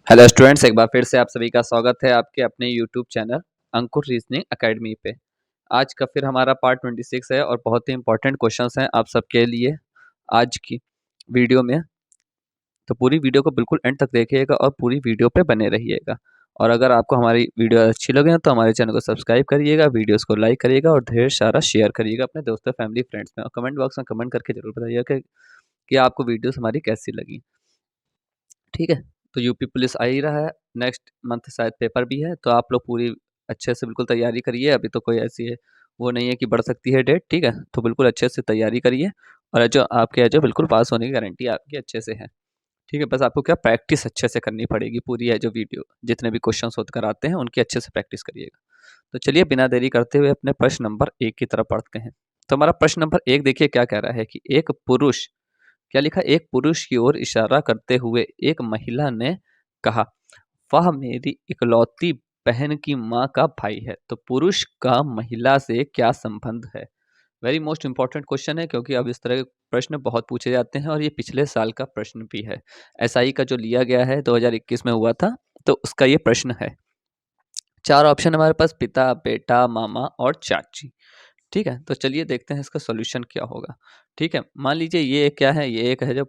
Hello students, एक बार फिर से आप सभी का स्वागत है आपके अपने यूट्यूब चैनल अंकुर रीजनिंग एकेडमी पे। आज का फिर हमारा पार्ट 26 है और बहुत ही इंपॉर्टेंट क्वेश्चंस हैं आप सबके लिए आज की वीडियो में। तो पूरी वीडियो को बिल्कुल एंड तक देखिएगा और पूरी वीडियो पे बने रहिएगा। और अगर आपको हमारी वीडियो अच्छी लगे तो हमारे चैनल को सब्सक्राइब करिएगा, वीडियोस को लाइक करिएगा और ढेर सारा शेयर करिएगा अपने दोस्तों, फैमिली, फ्रेंड्स में। और कमेंट बॉक्स में कमेंट करके जरूर बताइएगा कि आपको वीडियोस हमारी कैसी लगी। ठीक है, तो यूपी पुलिस आ ही रहा है, नेक्स्ट मंथ शायद पेपर भी है, तो आप लोग पूरी अच्छे से बिल्कुल तैयारी करिए। अभी तो कोई ऐसी है वो नहीं है कि बढ़ सकती है डेट। ठीक है, तो बिल्कुल अच्छे से तैयारी करिए और जो आपके है जो बिल्कुल पास होने की गारंटी आपकी अच्छे से है। ठीक है, बस आपको क्या प्रैक्टिस अच्छे से करनी पड़ेगी। पूरी है जो वीडियो जितने भी क्वेश्चन होकर आते हैं उनकी अच्छे से प्रैक्टिस करिएगा। तो चलिए बिना देरी करते हुए अपने प्रश्न नंबर 1 की तरफ पढ़ते हैं। तो हमारा प्रश्न नंबर 1 देखिए क्या कह रहा है कि एक पुरुष, क्या लिखा, एक पुरुष की ओर इशारा करते हुए एक महिला ने कहा, वह मेरी इकलौती बहन की माँ का भाई है। तो पुरुष का महिला से क्या संबंध है? वेरी मोस्ट इंपॉर्टेंट क्वेश्चन है, क्योंकि अब इस तरह के प्रश्न बहुत पूछे जाते हैं और ये पिछले साल का प्रश्न भी है। एसआई का जो लिया गया है 2021 में हुआ था, तो उसका ये प्रश्न है। 4 ऑप्शन हमारे पास, पिता, बेटा, मामा और चाची। ठीक है, तो चलिए देखते हैं इसका सॉल्यूशन क्या होगा। ठीक है, मान लीजिए ये क्या है, ये एक है जो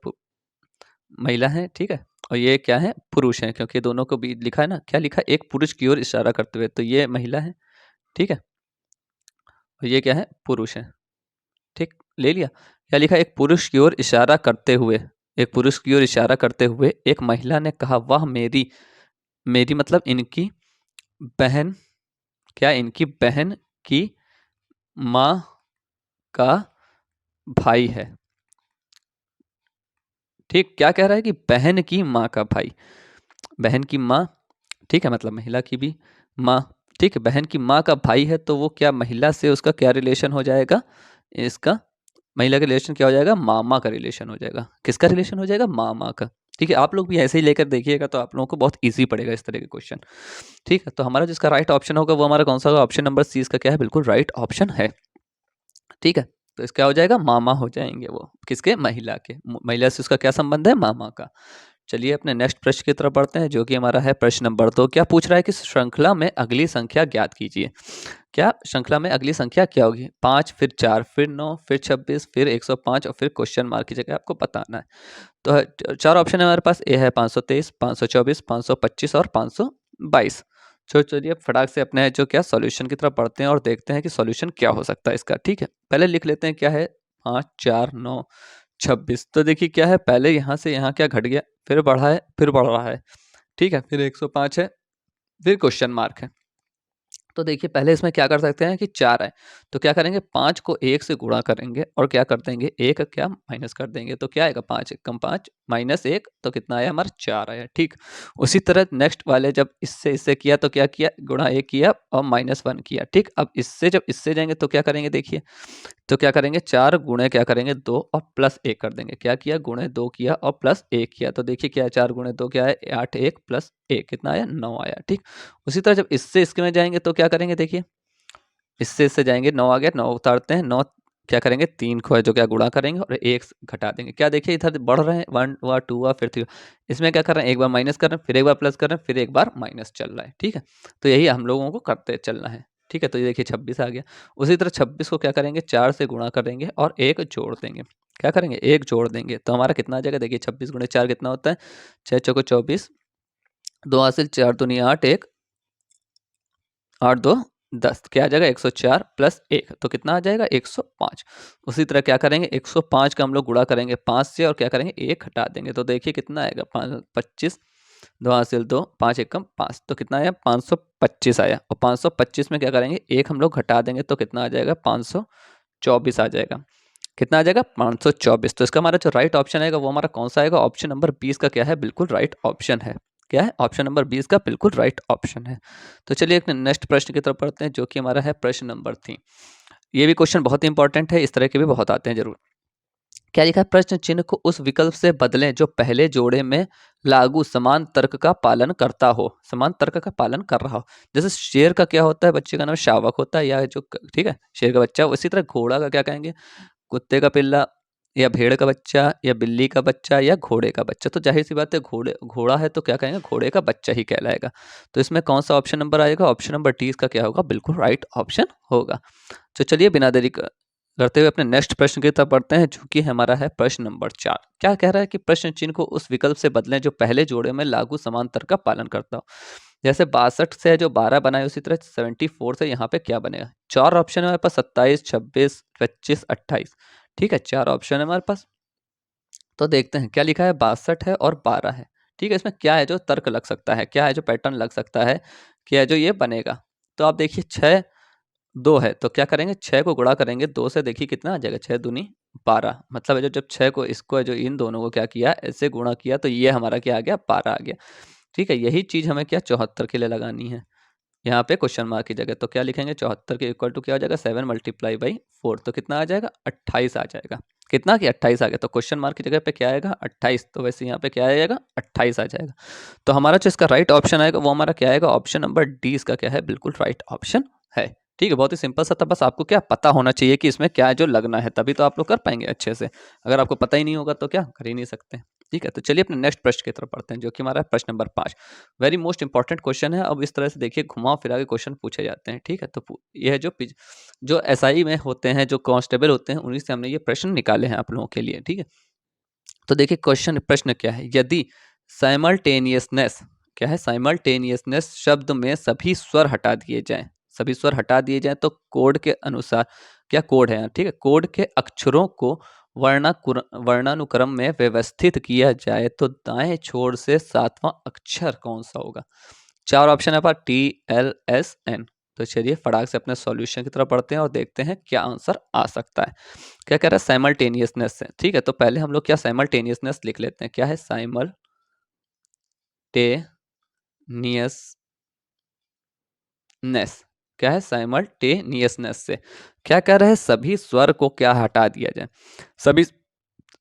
महिला है। ठीक है, और ये क्या है, पुरुष है, क्योंकि दोनों को भी लिखा है ना। क्या लिखा है, एक पुरुष की ओर इशारा करते हुए, तो ये महिला है। ठीक है, और ये क्या है, पुरुष है। ठीक, ले लिया। क्या लिखा है, एक पुरुष की ओर इशारा करते हुए, एक पुरुष की ओर इशारा करते हुए एक महिला ने कहा, वह मेरी, मेरी मतलब इनकी बहन, क्या इनकी बहन की माँ का भाई है। ठीक, क्या कह रहा है कि बहन की माँ का भाई, बहन की माँ। ठीक है, मतलब महिला की भी माँ। ठीक है, बहन की माँ का भाई है, तो वो क्या महिला से उसका क्या रिलेशन हो जाएगा, इसका महिला का रिलेशन क्या हो जाएगा, मामा का रिलेशन हो जाएगा। किसका रिलेशन हो जाएगा, मामा का। ठीक है, आप लोग भी ऐसे ही लेकर देखिएगा तो आप लोगों को बहुत इजी पड़ेगा इस तरह के क्वेश्चन। ठीक है, तो हमारा जिसका राइट ऑप्शन होगा वो हमारा कौन सा होगा, ऑप्शन नंबर सी इसका क्या है, बिल्कुल राइट ऑप्शन है। ठीक है, तो इसका हो जाएगा, मामा हो जाएंगे वो, किसके, महिला के। महिला से उसका क्या संबंध है, मामा का। चलिए अपने नेक्स्ट प्रश्न की तरफ बढ़ते हैं, जो कि हमारा है प्रश्न नंबर 2। क्या पूछ रहा है कि श्रृंखला में अगली संख्या ज्ञात कीजिए। क्या श्रृंखला में अगली संख्या क्या होगी, 5 फिर 4 फिर 9 फिर 26 फिर 105 और फिर क्वेश्चन मार्क की जगह आपको बताना है। तो 4 ऑप्शन है हमारे पास, ए है 523, 524, 525 और 522। चलिए फटाक से अपने जो क्या सॉल्यूशन की तरफ बढ़ते हैं और देखते हैं कि सॉल्यूशन क्या हो सकता है इसका। ठीक है, पहले लिख लेते हैं क्या है, 5 4 9 26। तो देखिए क्या है, पहले यहाँ से यहाँ क्या घट गया, फिर बढ़ा है, फिर बढ़ रहा है। ठीक है, फिर 105 है, फिर क्वेश्चन मार्क है। तो देखिए पहले इसमें क्या कर सकते हैं कि 4 है, तो क्या करेंगे, 5 को 1 से गुणा करेंगे और क्या कर देंगे, 1 क्या माइनस कर देंगे। तो क्या आएगा, 5 कम 5 माइनस 1, तो कितना आया हमारा, 4 आया। ठीक, उसी तरह नेक्स्ट वाले जब इससे किया तो क्या किया, गुणा 1 किया और -1 किया। ठीक, अब इससे जब इससे जाएंगे तो क्या करेंगे, देखिए तो क्या करेंगे, 4 गुणे क्या करेंगे, 2 और प्लस 1 कर देंगे। क्या किया, गुणे 2 किया और प्लस 1 किया। तो देखिए क्या है, 4 गुणे 2 क्या है, 8, 1 प्लस 1 कितना आया, 9 आया। ठीक, उसी तरह जब इससे इसके में जाएंगे तो क्या करेंगे, देखिए इससे जाएंगे, 9 आ गया, 9 उतारते हैं, 9 क्या करेंगे, 3 को है जो क्या गुणा करेंगे और 1 घटा देंगे। क्या देखिए इधर बढ़ रहे हैं, 1 हुआ, 2 हुआ, फिर 3। इसमें क्या कर रहे हैं, एक बार माइनस कर रहे हैं, फिर एक बार प्लस कर रहे हैं, फिर एक बार माइनस चल रहा है। ठीक है, तो यही हम लोगों को करते चलना है। ठीक है, तो ये देखिए 26 आ गया। उसी तरह 26 को क्या करेंगे, 4 से गुणा करेंगे और 1 जोड़ देंगे। क्या करेंगे, 1 जोड़ देंगे, तो हमारा कितना आ जाएगा, देखिए 26 गुणे 4 कितना होता है, 6 चौको 24, 2 हासिल 4 दूनी 8, 1 8 2 10, क्या आ जाएगा 104 प्लस 1, तो कितना आ जाएगा 105। उसी तरह क्या करेंगे, 105 का हम लोग गुणा करेंगे 5 से और क्या करेंगे, 1 हटा देंगे। तो देखिए कितना आएगा, 25, 2 हासिल 2, 5 एकम 5, तो कितना आया, 525 आया। और 525 में क्या करेंगे, 1 हम लोग घटा देंगे तो कितना आ जाएगा, 524 आ जाएगा। कितना आ जाएगा, 524। तो इसका हमारा जो राइट ऑप्शन आएगा वो हमारा कौन सा आएगा, ऑप्शन नंबर 20 का क्या है, बिल्कुल राइट ऑप्शन है। क्या है, ऑप्शन नंबर 20 का बिल्कुल राइट ऑप्शन है। तो चलिए एक नेक्स्ट प्रश्न की तरफ पढ़ते हैं, जो कि हमारा है प्रश्न नंबर 3। ये भी क्वेश्चन बहुत ही इंपॉर्टेंट है, इस तरह के भी बहुत आते हैं जरूर। क्या लिखा है, प्रश्न चिन्ह को उस विकल्प से बदलें जो पहले जोड़े में लागू समान तर्क का पालन करता हो, समान तर्क का पालन कर रहा हो। जैसे शेर का क्या होता है, बच्चे का नाम शावक होता है, या जो ठीक है शेर का बच्चा। उसी तरह घोड़ा का क्या कहेंगे, कुत्ते का पिल्ला, या भेड़ का बच्चा या बिल्ली का बच्चा या घोड़े का बच्चा। तो जाहिर सी बात है घोड़ा है तो क्या कहेंगे, घोड़े का बच्चा ही कहलाएगा। तो इसमें कौन सा ऑप्शन नंबर आएगा, ऑप्शन नंबर डी इसका क्या होगा, बिल्कुल राइट ऑप्शन होगा। तो चलिए बिना देरी करते हुए अपने नेक्स्ट प्रश्न की तरफ बढ़ते हैं, जो कि हमारा है प्रश्न नंबर 4। क्या कह रहा है कि प्रश्न चिन्ह को उस विकल्प से बदलें जो पहले जोड़े में लागू समांतर का पालन करता हो। जैसे 62 से जो 12 बनाए, उसी तरह 74 से यहाँ पे क्या बनेगा। 4 ऑप्शन है हमारे पास, 27, 26, 25, 28। ठीक है, 4 ऑप्शन है हमारे पास। तो देखते हैं क्या लिखा है, 62 है और 12 है। ठीक है, इसमें क्या है जो तर्क लग सकता है, क्या है जो पैटर्न लग सकता है, क्या है जो ये बनेगा। तो आप देखिए 6 2 है, तो क्या करेंगे, 6 को गुणा करेंगे 2 से, देखिए कितना आ जाएगा, 6 दूनी 12। मतलब है जो जब 6 को इसको है जो इन दोनों को क्या किया, ऐसे गुणा किया, तो ये हमारा क्या आ गया, 12 आ गया। ठीक है, यही चीज़ हमें क्या 74 के लिए लगानी है। यहाँ पे क्वेश्चन मार्क की जगह तो क्या लिखेंगे, 74 के इक्वल टू क्या हो जाएगा, 7 मल्टीप्लाई बाई 4, तो कितना आ जाएगा, 28 आ जाएगा। कितना कि 28 आ गया, तो क्वेश्चन मार्क की जगह पे क्या आएगा, 28। तो वैसे यहाँ पे क्या आएगा, 28 आ जाएगा। तो हमारा जो इसका राइट ऑप्शन आएगा वो हमारा क्या आएगा, ऑप्शन नंबर डी इसका क्या है, बिल्कुल राइट ऑप्शन है। ठीक है, बहुत ही सिंपल सा था, बस आपको क्या पता होना चाहिए कि इसमें क्या जो लगना है, तभी तो आप लोग कर पाएंगे अच्छे से। अगर आपको पता ही नहीं होगा तो क्या कर ही नहीं सकते। ठीक है, तो चलिए अपने नेक्स्ट प्रश्न की तरफ बढ़ते हैं, जो कि हमारा प्रश्न number 5। Very most important question है। अब इस तरह से देखिए घुमा फिरा के क्वेश्चन पूछे जाते हैं। ठीक है, तो यह जो एसआई में होते हैं, जो कांस्टेबल होते हैं, उन्हीं से हमने ये प्रश्न निकाले हैं आप लोगों के लिए। ठीक है, तो देखिए क्वेश्चन प्रश्न क्या है, यदि साइमल्टेनियसनेस, क्या है, साइमल्टेनियसनेस शब्द में सभी स्वर हटा दिए जाएं, सभी स्वर हटा दिए जाएं, तो कोड के अनुसार, क्या कोड है यहाँ, ठीक है, कोड के अक्षरों को वर्णानुक्रम में व्यवस्थित किया जाए तो दाएं छोर से 7वां अक्षर कौन सा होगा। 4 ऑप्शन है पर TLSN। तो चलिए फटाक से अपने सॉल्यूशन की तरफ बढ़ते हैं और देखते हैं क्या आंसर आ सकता है। क्या कह रहा है, साइमल्टेनियसनेस से। ठीक है, तो पहले हम लोग क्या साइमल्टेनियसनेस लिख लेते हैं, क्या है साइमल्टेनियसनेस, क्या है साइमल्टेनियसनेस से क्या कह रहे हैं, सभी स्वर को क्या हटा दिया जाए, सभी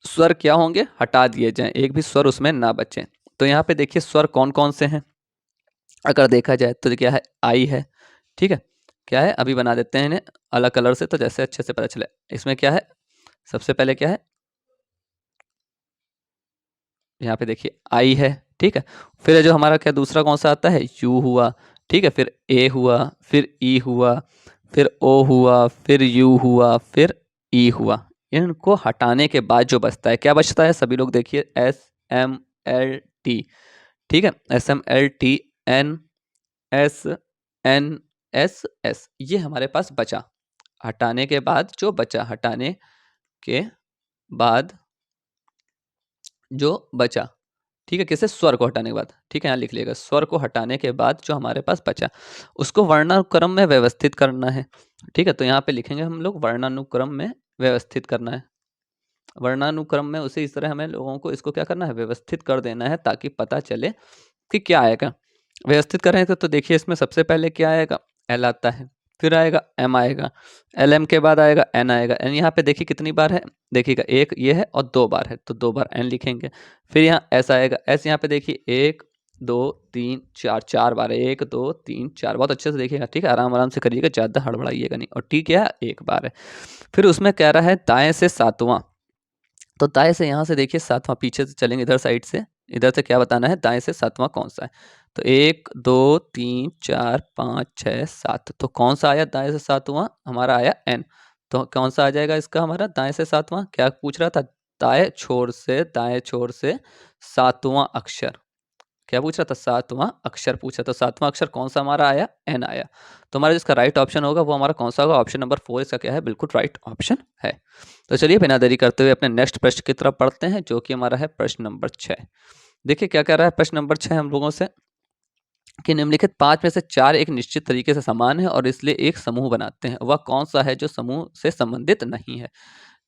स्वर क्या होंगे, हटा दिए जाएं, एक भी स्वर उसमें ना बचे। तो यहाँ पे देखिए स्वर कौन कौन से हैं, अगर देखा जाए तो क्या है, आई है। ठीक है, क्या है, अभी बना देते हैं इन्हें अलग कलर से, तो जैसे अच्छे से पता चले। इसमें क्या है, सबसे पहले क्या है, यहाँ पे देखिए आई है। ठीक है, फिर जो हमारा क्या दूसरा कौन सा आता है, यू हुआ। ठीक है, फिर ए हुआ, फिर ई हुआ, फिर ओ हुआ, फिर यू हुआ, फिर ई हुआ। इनको हटाने के बाद जो बचता है, क्या बचता है, सभी लोग देखिए, SMLT। ठीक है, SMLTNSNSS, ये हमारे पास बचा। हटाने के बाद जो बचा, हटाने के बाद जो बचा, ठीक है, किसे, स्वर को हटाने के बाद। ठीक है, यहाँ लिख लिएगा, स्वर को हटाने के बाद जो हमारे पास बचा, उसको वर्णानुक्रम में व्यवस्थित करना है। ठीक है, तो यहाँ पे लिखेंगे हम लोग वर्णानुक्रम में व्यवस्थित करना है। वर्णानुक्रम में उसे इस तरह हमें लोगों को इसको क्या करना है, व्यवस्थित कर देना है, ताकि पता चले कि क्या आएगा। व्यवस्थित करेंगे तो देखिए इसमें सबसे पहले क्या आएगा, एल आता है, फिर आएगा एम आएगा, एल एम के बाद आएगा एन आएगा। एन यहाँ पे देखिए कितनी बार है, देखिएगा एक ये है और 2 बार है, तो 2 बार एन लिखेंगे। फिर यहाँ एस आएगा, एस यहाँ पे देखिए 1 2 3 4, 4 बार है, 1 2 3 4, बहुत अच्छे से देखिएगा। ठीक है, आराम आराम से करिएगा, ज़्यादा हड़बड़ाइएगा नहीं। और टी क्या है, 1 बार है। फिर उसमें कह रहा है दाएं से 7वां, तो दाएं से यहाँ से देखिए 7वां, पीछे से चलेंगे इधर साइड से, इधर से क्या बताना है, दाएं से 7वां कौन सा है। तो 1 2 3 4 5 6 7, तो कौन सा आया दाएं से 7वां, हमारा आया एन। तो कौन सा आ जाएगा इसका हमारा दाएं से 7वां, क्या पूछ रहा था, दाएं छोर से 7वां अक्षर, क्या पूछ रहा था, 7वां अक्षर पूछा। तो 7वां अक्षर कौन सा हमारा आया, एन आया। तो हमारा जिसका राइट ऑप्शन होगा वो हमारा कौन सा होगा, ऑप्शन नंबर 4 इसका क्या है, बिल्कुल राइट ऑप्शन है। तो चलिए बिना देरी करते हुए अपने नेक्स्ट प्रश्न की तरफ पढ़ते हैं, जो कि हमारा है प्रश्न नंबर 6। देखिए क्या कह रहा है प्रश्न नंबर 6 हम लोगों से, कि निम्नलिखित 5 में से 4 एक निश्चित तरीके से समान है और इसलिए एक समूह बनाते हैं, वह कौन सा है जो समूह से संबंधित नहीं है।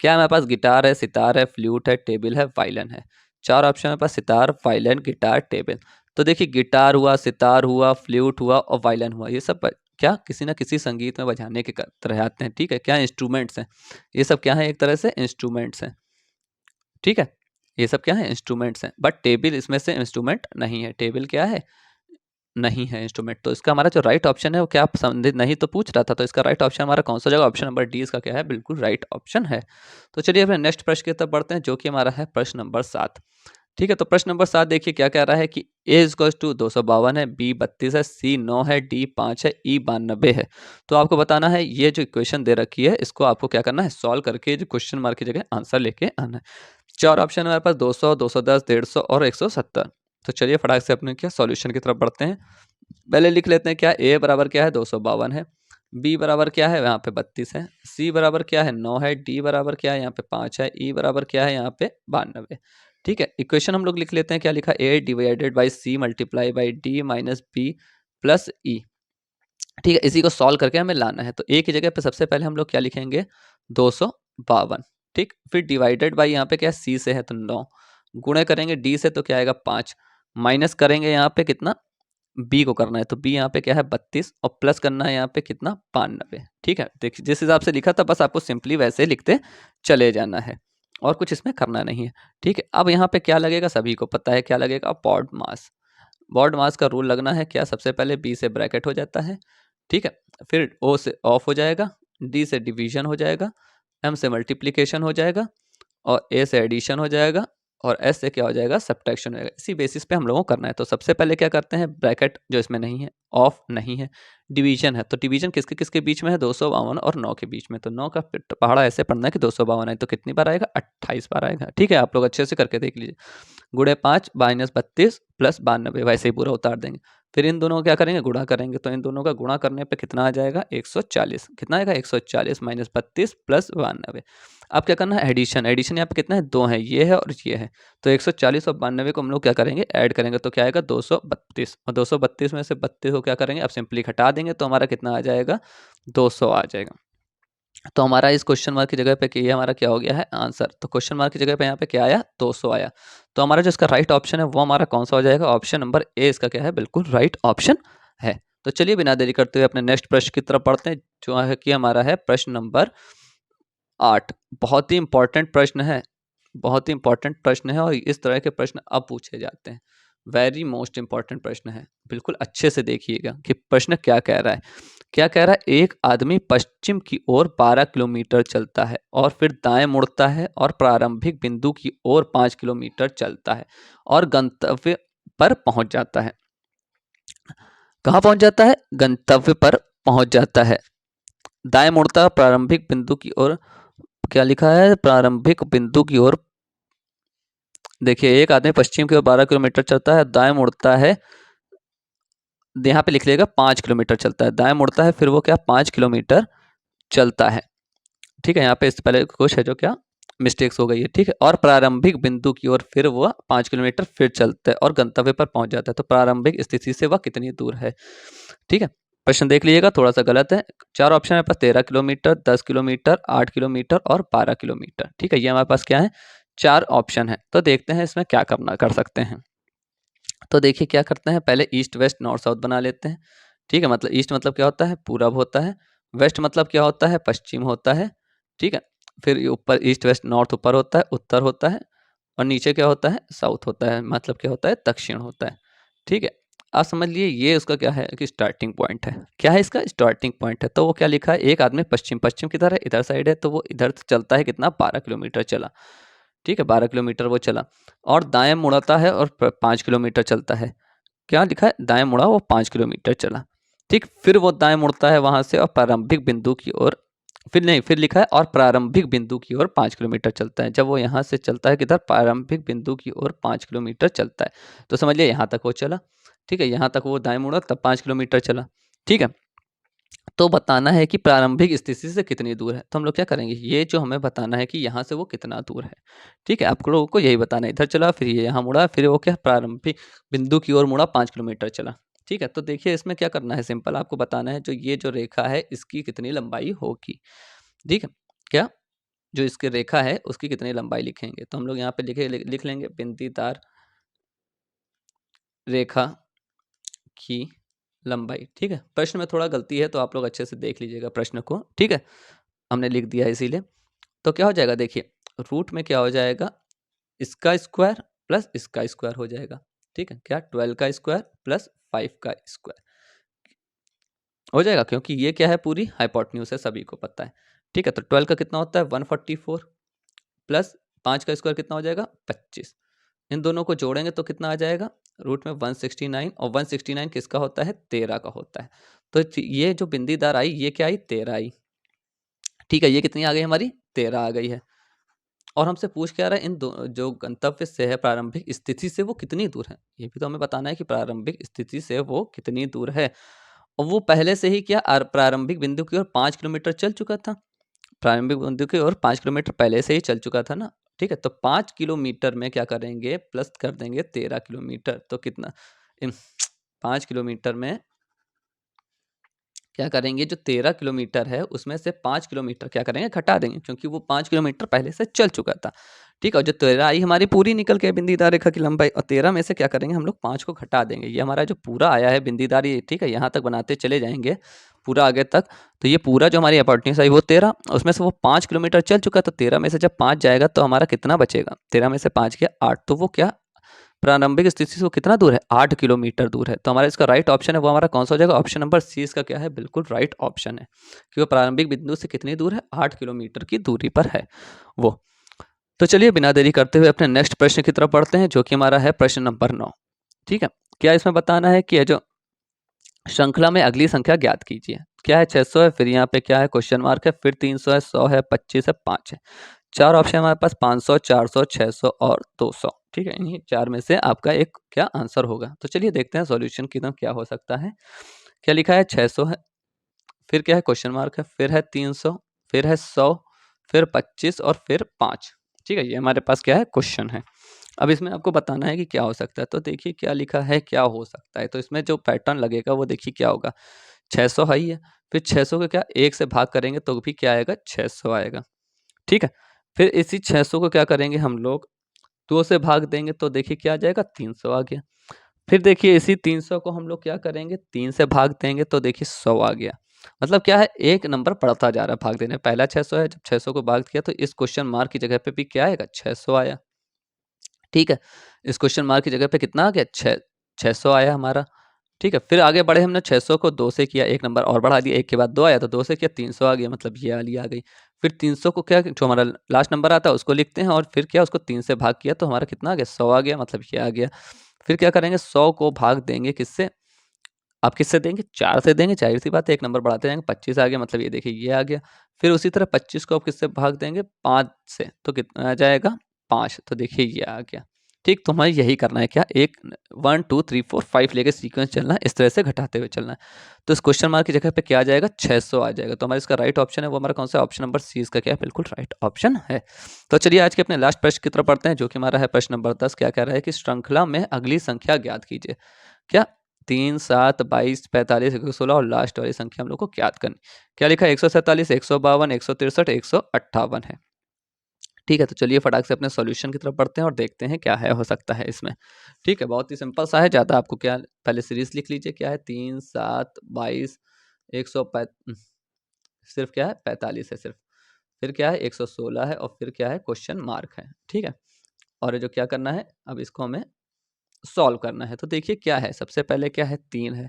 क्या हमारे पास गिटार है, सितार है, फ्लूट है, टेबल है, वायलिन है। 4 ऑप्शन हमारे पास, सितार, वायलिन, गिटार, टेबल। तो देखिए गिटार हुआ, सितार हुआ, फ्लूट हुआ और वायलिन हुआ, ये सब क्या किसी ना किसी संगीत में बजाने के तरह आते हैं। ठीक है, क्या इंस्ट्रूमेंट्स हैं, ये सब क्या है, एक तरह से इंस्ट्रूमेंट्स हैं। ठीक है, ये सब क्या है, इंस्ट्रूमेंट्स हैं। बट टेबल इसमें से इंस्ट्रूमेंट नहीं है। टेबल क्या है, नहीं है इंस्ट्रूमेंट। तो इसका हमारा जो राइट ऑप्शन है वो क्या संबंधित नहीं तो पूछ रहा था, तो इसका राइट ऑप्शन हमारा कौन सा जगह, ऑप्शन नंबर डी इसका क्या है, बिल्कुल राइट ऑप्शन है। तो चलिए अपने नेक्स्ट प्रश्न की तरफ बढ़ते हैं, जो कि हमारा है प्रश्न नंबर 7। ठीक है, तो प्रश्न नंबर 7 देखिए क्या कह रहा है कि ए इक्वल टू 252 है, बी 32 है, सी 9 है, डी 5 है, ई 92 है। तो आपको बताना है ये जो इक्वेशन दे रखी है इसको आपको क्या करना है, सॉल्व करके जो क्वेश्चन मार्क की जगह आंसर लेके आना है। 4 ऑप्शन है हमारे पास, 200, 210, 150 और 170। तो चलिए फटाक से अपने क्या सॉल्यूशन की तरफ बढ़ते हैं। पहले लिख लेते हैं क्या, ए बराबर क्या है 252 है, बी बराबर क्या है यहाँ पे 32 है, सी बराबर क्या है 9 है, डी बराबर क्या है यहाँ पे 5 है, ई बराबर क्या है यहाँ पे 92। ठीक है, इक्वेशन हम लोग लिख लेते हैं, क्या लिखा, A divided by C multiply by D minus B plus E. ठीक है, इसी को सॉल्व करके हमें लाना है। तो ए की जगह पे सबसे पहले हम लोग क्या लिखेंगे 252। ठीक, फिर डिवाइडेड बाई यहाँ पे क्या सी से है तो 9, गुणे करेंगे डी से तो क्या आएगा 5, माइनस करेंगे यहाँ पे कितना बी को करना है, तो बी यहाँ पे क्या है 32 और प्लस करना है यहाँ पे कितना 92। ठीक है, देखिए जिस हिसाब से लिखा था बस आपको सिंपली वैसे लिखते चले जाना है और कुछ इसमें करना नहीं है। ठीक है, अब यहाँ पे क्या लगेगा, सभी को पता है क्या लगेगा, बॉड मास। बॉड मास का रूल लगना है क्या, सबसे पहले बी से ब्रैकेट हो जाता है, ठीक है, फिर ओ से ऑफ हो जाएगा, डी से डिवीजन हो जाएगा, एम से मल्टीप्लीकेशन हो जाएगा और ए से एडिशन हो जाएगा और एस से क्या हो जाएगा, सब्ट्रैक्शन हो जाएगा। इसी बेसिस पे हम लोगों को करना है। तो सबसे पहले क्या करते हैं, ब्रैकेट जो इसमें नहीं है, ऑफ नहीं है, डिवीजन है, तो डिवीजन किसके किसके बीच में है, 252 और 9 के बीच में। तो 9 का पहाड़ा ऐसे पढ़ना है कि 252 है तो कितनी बार आएगा, 28 बार आएगा। ठीक है, आप लोग अच्छे से करके देख लीजिए। गुणे 5 माइनस 32 प्लस 92, वैसे ही पूरा उतार देंगे। फिर इन दोनों को क्या करेंगे, गुणा करेंगे, तो इन दोनों का गुणा करने पे कितना आ जाएगा 140। कितना आएगा 140 माइनस 32 प्लस 92। अब क्या करना है, एडिशन। एडिशन यहाँ पे कितना है, 2 है, ये है और ये है। तो 140 और 92 को हम लोग क्या करेंगे, ऐड करेंगे, तो क्या आएगा 232। और 232 में से 32 को क्या करेंगे, अब सिंपली घटा देंगे तो हमारा कितना आ जाएगा 200 आ जाएगा। तो हमारा इस क्वेश्चन मार्क की जगह पे कि ये हमारा क्या हो गया है आंसर। तो क्वेश्चन मार्क की जगह पे यहाँ पे क्या आया 200 आया। तो हमारा जो इसका राइट ऑप्शन है वो हमारा कौन सा हो जाएगा, ऑप्शन नंबर ए इसका क्या है, बिल्कुल राइट ऑप्शन है। तो चलिए बिना देरी करते हुए अपने नेक्स्ट प्रश्न की तरफ पढ़ते हैं, जो है कि हमारा है प्रश्न नंबर 8। बहुत ही इंपॉर्टेंट प्रश्न है, बहुत ही इंपॉर्टेंट प्रश्न है और इस तरह के प्रश्न अब पूछे जाते हैं। वेरी मोस्ट इंपॉर्टेंट प्रश्न है, बिल्कुल अच्छे से देखिएगा कि प्रश्न क्या कह रहा है। क्या कह रहा है, एक आदमी पश्चिम की ओर 12 किलोमीटर चलता है और फिर दाएं मुड़ता है और प्रारंभिक बिंदु की ओर 5 किलोमीटर चलता है और गंतव्य पर पहुंच जाता है। कहाँ पहुंच जाता है, गंतव्य पर पहुंच जाता है। दाएं मुड़ता है प्रारंभिक बिंदु की ओर, क्या लिखा है, प्रारंभिक बिंदु की ओर। देखिए एक आदमी पश्चिम की ओर 12 किलोमीटर चलता है, दाएं मुड़ता है, यहाँ पे लिख लेगा 5 किलोमीटर चलता है, दाएं मुड़ता है फिर वो क्या 5 किलोमीटर चलता है। ठीक है, यहाँ पे इससे पहले कुछ है जो क्या मिस्टेक्स हो गई है। ठीक है, और प्रारंभिक बिंदु की ओर फिर वह 5 किलोमीटर फिर चलता है और गंतव्य पर पहुंच जाता है। तो प्रारंभिक स्थिति से वह कितनी दूर है। ठीक है, प्रश्न देख लीजिएगा, थोड़ा सा गलत है। 4 ऑप्शन है पास, 13 किलोमीटर, 10 किलोमीटर, 8 किलोमीटर और 12 किलोमीटर। ठीक है, ये हमारे पास क्या है, 4 ऑप्शन है। तो देखते हैं इसमें क्या करना कर सकते हैं। तो देखिए क्या करते हैं, पहले ईस्ट वेस्ट नॉर्थ साउथ बना लेते हैं। ठीक है, मतलब ईस्ट मतलब क्या होता है, पूरब होता है, वेस्ट मतलब क्या होता है, पश्चिम होता है। ठीक है, फिर ये ऊपर ईस्ट वेस्ट नॉर्थ ऊपर होता है, उत्तर होता है, और नीचे क्या होता है, साउथ होता है, मतलब क्या होता है, दक्षिण होता है। ठीक है, आप समझ लिए ये उसका क्या है कि स्टार्टिंग पॉइंट है। क्या है इसका स्टार्टिंग पॉइंट है। तो वो क्या लिखा है, एक आदमी पश्चिम, पश्चिम किधर है, इधर साइड है, तो वो इधर चलता है कितना 12 किलोमीटर चला। ठीक है, 12 किलोमीटर वो चला और दाएं मुड़ाता है और 5 किलोमीटर चलता है। क्या लिखा है, दाएं मुड़ा वो 5 किलोमीटर चला। ठीक, फिर वो दाएं मुड़ता है वहां से और प्रारंभिक बिंदु की ओर, फिर नहीं, फिर लिखा है और प्रारंभिक बिंदु की ओर 5 किलोमीटर चलता है। जब वो यहाँ से चलता है किधर, प्रारंभिक बिंदु की ओर 5 किलोमीटर चलता है। तो समझ लिया यहाँ तक वो चला। ठीक है, यहाँ तक वो दाएं मुड़ा तब 5 किलोमीटर चला। ठीक है, तो बताना है कि प्रारंभिक स्थिति से कितनी दूर है। तो हम लोग क्या करेंगे, ये जो हमें बताना है कि यहाँ से वो कितना दूर है। ठीक है, आप लोगों को यही बताना है, इधर चला फिर ये यहाँ मुड़ा फिर वो क्या प्रारंभिक बिंदु की ओर मुड़ा 5 किलोमीटर चला। ठीक है, तो देखिए इसमें क्या करना है, सिंपल आपको बताना है जो ये जो रेखा है इसकी कितनी लंबाई होगी। ठीक है, क्या जो इसकी रेखा है उसकी कितनी लंबाई लिखेंगे। तो हम लोग यहाँ पे लिख लेंगे बिंदीदार रेखा की लंबाई। ठीक है, प्रश्न में थोड़ा गलती है तो आप लोग अच्छे से देख लीजिएगा प्रश्न को। ठीक है, हमने लिख दिया है इसीलिए। तो क्या हो जाएगा, देखिए रूट में क्या हो जाएगा, इसका स्क्वायर प्लस इसका स्क्वायर हो जाएगा। ठीक है, क्या 12 का स्क्वायर प्लस 5 का स्क्वायर हो जाएगा, क्योंकि ये क्या है, पूरी हाइपोटेन्यूज है, सभी को पता है। ठीक है, तो 12 का कितना होता है 144 प्लस 5 का स्क्वायर कितना हो जाएगा 25। इन दोनों को जोड़ेंगे तो कितना आ जाएगा रूट में 169, और 169 किसका होता है 13 का होता है। तो ये जो बिंदीदार आई ये क्या आई 13 आई। ठीक है, ये कितनी आ गई हमारी 13 आ गई है। और हमसे पूछ क्या रहा है इन दो जो गंतव्य से है प्रारंभिक स्थिति से वो कितनी दूर है, ये भी तो हमें बताना है कि प्रारंभिक स्थिति से वो कितनी दूर है। और वो पहले से ही क्या प्रारंभिक बिंदु की ओर 5 किलोमीटर चल चुका था, प्रारंभिक बिंदु की ओर 5 किलोमीटर पहले से ही चल चुका था ना। ठीक है, तो 5 किलोमीटर में क्या करेंगे प्लस कर देंगे 13 किलोमीटर, तो कितना 5 किलोमीटर में क्या करेंगे, जो 13 किलोमीटर है उसमें से 5 किलोमीटर क्या करेंगे घटा देंगे, क्योंकि वो 5 किलोमीटर पहले से चल चुका था। ठीक है, और जो 13 आई हमारी पूरी निकल के बिंदीदार रेखा की लंबाई, और 13 में से क्या करेंगे हम लोग 5 को घटा देंगे, ये हमारा जो पूरा आया है बिंदीदार, ये ठीक है यहाँ तक बनाते चले जाएंगे पूरा आगे तक। तो ये पूरा जो हमारी अपॉर्चुनिटी आई वो 13, उसमें से वो 5 किलोमीटर चल चुका, तो 13 में से जब 5 जाएगा तो हमारा कितना बचेगा, 13 में से 5 गया 8, तो वो क्या प्रारंभिक स्थिति से वो कितना दूर है 8 किलोमीटर दूर है। तो हमारा इसका राइट ऑप्शन है वो हमारा कौन सा हो जाएगा, ऑप्शन नंबर सी इसका क्या है बिल्कुल राइट ऑप्शन है, कि वो प्रारंभिक बिंदु से कितनी दूर है 8 किलोमीटर की दूरी पर है वो। तो चलिए बिना देरी करते हुए अपने नेक्स्ट प्रश्न की तरफ बढ़ते हैं, जो कि हमारा है प्रश्न नंबर 9। ठीक है, क्या इसमें बताना है कि जो श्रृंखला में अगली संख्या ज्ञात कीजिए। क्या है 600 है, फिर यहाँ पे क्या है क्वेश्चन मार्क है, फिर 300 है, 100 है, 25 है, 5 है। चार ऑप्शन हमारे पास 500, 400, 600 और 200। ठीक है, इन्हीं चार में से आपका एक क्या आंसर होगा। तो चलिए देखते हैं सॉल्यूशन की तरफ क्या हो सकता है। क्या लिखा है 600 है, फिर क्या है क्वेश्चन मार्क है, फिर है 300, फिर है 100, फिर 25 और फिर 5। ठीक है, ये हमारे पास क्या है क्वेश्चन है। अब इसमें आपको बताना है कि क्या हो सकता है। तो देखिए क्या लिखा है क्या हो सकता है, तो इसमें जो पैटर्न लगेगा वो देखिए क्या होगा, 600 है ही है, फिर 600 को क्या 1 से भाग करेंगे तो भी क्या आएगा 600 आएगा। ठीक है, फिर इसी 600 को क्या करेंगे हम लोग 2 से भाग देंगे तो देखिए क्या आ जाएगा 300 आ गया। फिर देखिए इसी 300 को हम लोग क्या करेंगे 3 से भाग देंगे तो देखिए 100 आ गया। मतलब क्या है एक नंबर बढ़ता जा रहा है भाग देने, पहला 600 है, जब 600 को भाग किया तो इस क्वेश्चन मार्क की जगह पे भी क्या आएगा 600 आया। ठीक है, इस क्वेश्चन मार्क की जगह पे कितना आ गया 600 आया हमारा। ठीक है, फिर आगे बढ़े हमने 600 को 2 से किया, एक नंबर और बढ़ा दिया, एक के बाद 2 आया तो 2 से किया 300 आ गया, मतलब ये वाली आ गई। फिर 300 को क्या जो हमारा लास्ट नंबर आता है उसको लिखते हैं, और फिर क्या उसको 3 से भाग किया तो हमारा कितना आ गया 100 आ गया, मतलब ये आ गया। फिर क्या करेंगे 100 को भाग देंगे किससे, आप किससे देंगे 4 से देंगे, जाहिर सी बात है एक नंबर बढ़ाते जाएंगे, 25 आ गया, मतलब ये देखिए ये आ गया। फिर उसी तरह 25 को आप किससे भाग देंगे 5 से, तो कितना आ जाएगा 5, तो देखिए ये आ गया। ठीक, तो हमें यही करना है क्या, एक 1 2 3 4 5 लेके सीक्वेंस चलना है, इस तरह से घटाते हुए चलना है। तो इस क्वेश्चन मार्क की जगह पे क्या आ जाएगा 600 आ जाएगा। तो हमारा इसका राइट ऑप्शन है वो हमारा कौन सा, ऑप्शन नंबर सी इसका क्या है बिल्कुल राइट ऑप्शन है। तो चलिए आज के अपने लास्ट प्रश्न की तरफ पढ़ते हैं, जो कि हमारा है प्रश्न नंबर 10। क्या कह रहा है कि श्रृंखला में अगली संख्या ज्ञात कीजिए। क्या 3 7 22 45 116 और लास्ट वाली संख्या हम लोग को ज्ञात करनी। क्या लिखा है 147 152 163 158 है। ठीक है, तो चलिए फटाक से अपने सॉल्यूशन की तरफ बढ़ते हैं और देखते हैं क्या है हो सकता है इसमें। ठीक है, बहुत ही सिंपल सा है, ज़्यादा आपको क्या पहले सीरीज लिख लीजिए। क्या है 3 7 22 100 सिर्फ क्या है 45 है सिर्फ, फिर क्या है 116 है, और फिर क्या है क्वेश्चन मार्क है। ठीक है, और ये जो क्या करना है अब इसको हमें सॉल्व करना है। तो देखिए क्या है, सबसे पहले क्या है 3 है।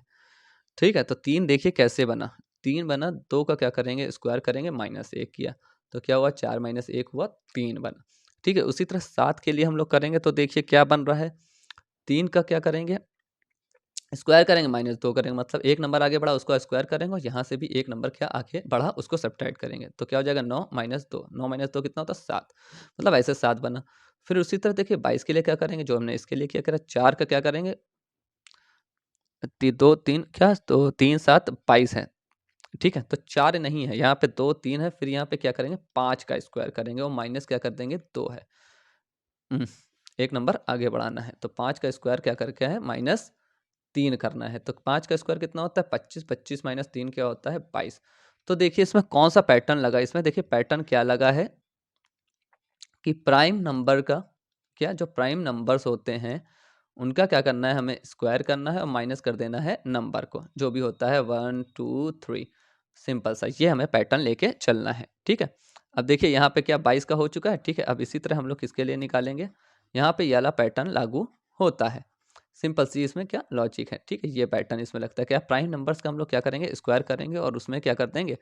ठीक है, तो 3 देखिए कैसे बना, 3 बना, 2 का क्या करेंगे स्क्वायर करेंगे -1 किया, तो क्या हुआ 4 - 1 हुआ 3 बना। ठीक है, उसी तरह 7 के लिए हम लोग करेंगे तो देखिए क्या बन रहा है, 3 का क्या करेंगे स्क्वायर करेंगे -2 करेंगे, मतलब एक नंबर आगे बढ़ा उसको स्क्वायर करेंगे, और यहाँ से भी एक नंबर क्या आगे बढ़ा उसको सब्ट्रैक्ट करेंगे, तो क्या हो जाएगा 9 - 2, 9 - 2 कितना होता है 7, मतलब ऐसे 7 बना। फिर उसी तरह देखिए 22 के लिए क्या करेंगे, जो हमने इसके लिए क्या करा 4 का क्या करेंगे 2 3 क्या, तो 3 7 22 है। ठीक है, तो 4 नहीं है, यहाँ पे 2 3 है, फिर यहाँ पे क्या करेंगे 5 का स्क्वायर करेंगे, और माइनस क्या कर देंगे 2 है। उम, एक नंबर आगे बढ़ाना है, तो 5 का स्क्वायर क्या करके है -3 करना है, तो 5 का स्क्वायर कितना होता है 25, 25 - 3 क्या होता है 22। तो देखिए इसमें कौन सा पैटर्न लगा, इसमें देखिए पैटर्न क्या लगा है कि प्राइम नंबर का क्या, जो प्राइम नंबर्स होते हैं उनका क्या करना है हमें स्क्वायर करना है, और माइनस कर देना है नंबर को, जो भी होता है 1 2 3, सिंपल सा ये हमें पैटर्न लेके चलना है। ठीक है, अब देखिए यहाँ पे क्या 22 का हो चुका है। ठीक है, अब इसी तरह हम लोग किसके लिए निकालेंगे, यहाँ पे ये वाला पैटर्न लागू होता है। सिंपल सी इसमें क्या लॉजिक है, ठीक है। ये पैटर्न इसमें लगता है क्या, प्राइम नंबर्स का हम लोग क्या करेंगे, स्क्वायर करेंगे और उसमें क्या कर देंगे,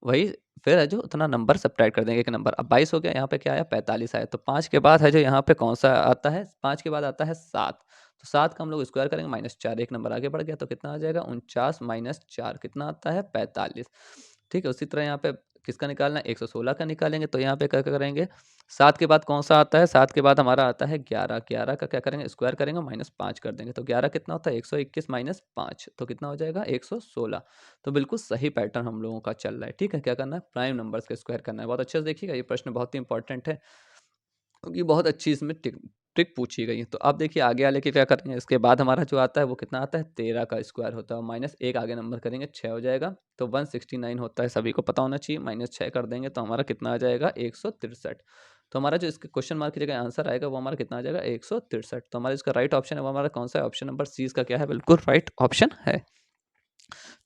वही फिर है जो उतना नंबर सब्ट्रैक्ट कर देंगे एक नंबर। अब 22 हो गया, यहाँ पे क्या आया 45 आया, तो 5 के बाद है जो यहाँ पे कौन सा आता है, 5 के बाद आता है 7, तो 7 का हम लोग स्क्वायर करेंगे -4, एक नंबर आगे बढ़ गया, तो कितना आ जाएगा 49 - 4 कितना आता है 45, ठीक है। उसी तरह यहाँ पे किसका निकालना है, 116 का निकालेंगे, तो यहाँ पे क्या करेंगे, 7 के बाद कौन सा आता है, 7 के बाद हमारा आता है 11, 11 का क्या करेंगे स्क्वायर करेंगे -5 कर देंगे, तो 11 कितना होता है 121 - 5, तो कितना हो जाएगा 116। तो बिल्कुल सही पैटर्न हम लोगों का चल रहा है, ठीक है। क्या करना है, प्राइम नंबर्स का स्क्वायर करना है। बहुत अच्छे से देखिएगा, ये प्रश्न बहुत ही इंपॉर्टेंट है क्योंकि बहुत अच्छी इसमें ट्रिक पूछी गई है। तो आप देखिए आगे वाले के क्या करेंगे, इसके बाद हमारा जो आता है वो कितना आता है 13 का स्क्वायर होता है, -1 आगे नंबर करेंगे 6 हो जाएगा, तो 169 होता है, सभी को पता होना चाहिए, -6 कर देंगे तो हमारा कितना आ जाएगा 163। तो हमारा जो इसके क्वेश्चन मार्क की जगह आंसर आएगा वो हमारा कितना आ जाएगा 163। तो हमारा इसका राइट ऑप्शन है वो हमारा कौन सा है, ऑप्शन नंबर सी इसका क्या है, बिल्कुल राइट ऑप्शन है।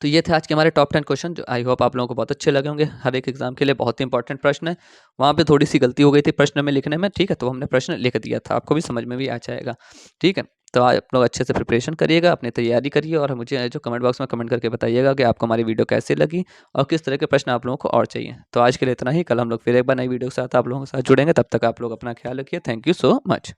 तो ये थे आज के हमारे टॉप 10 क्वेश्चन, जो आई होप आप लोगों को बहुत अच्छे लगे होंगे। हर एक एग्जाम के लिए बहुत ही इंपॉर्टेंट प्रश्न है। वहाँ पे थोड़ी सी गलती हो गई थी प्रश्न में लिखने में, ठीक है, तो हमने प्रश्न लिख दिया था, आपको भी समझ में भी आ जाएगा, ठीक है। तो आप लोग अच्छे से प्रिपरेशन करिएगा, अपनी तैयारी करिए और मुझे जो कमेंट बॉक्स में कमेंट करके बताइएगा कि आपको हमारी वीडियो कैसे लगी और किस तरह के प्रश्न आप लोगों को और चाहिए। तो आज के लिए इतना ही, कल हम लोग फिर एक बार नई वीडियो के साथ आप लोगों के साथ जुड़ेंगे, तब तक आप लोग अपना ख्याल रखिए। Thank you so much.